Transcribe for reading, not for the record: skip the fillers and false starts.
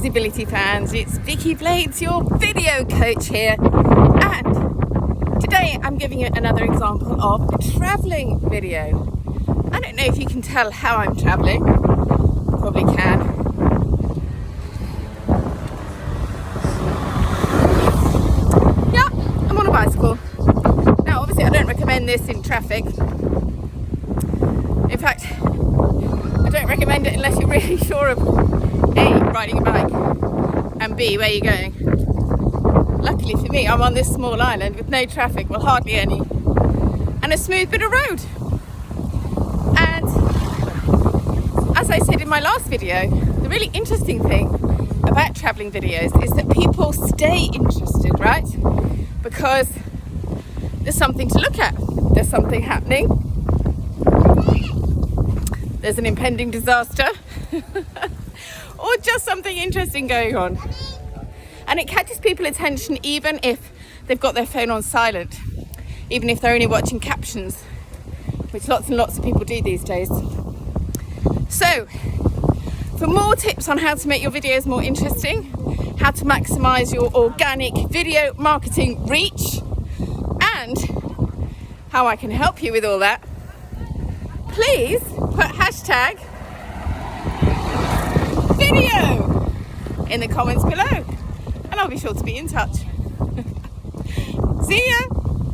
visibility fans, it's Vicky Blades, your video coach here, and today I'm giving you another example of a travelling video. I don't know if you can tell how I'm travelling, probably can. Yeah, I'm on a bicycle. Now obviously I don't recommend this in traffic. In fact, I don't recommend it unless you're really sure of A, riding a bike, and B, where you're going. Luckily for me, I'm on this small island with no traffic, well hardly any, and a smooth bit of road. And as I said in my last video, the really interesting thing about travelling videos is that people stay interested, right? Because there's something to look at, there's something happening, there's an impending disaster, or just something interesting going on. And it catches people's attention even if they've got their phone on silent, even if they're only watching captions, which lots and lots of people do these days. So, for more tips on how to make your videos more interesting, how to maximize your organic video marketing reach, and how I can help you with all that, please put hashtag video in the comments below, and I'll be sure to be in touch. See ya!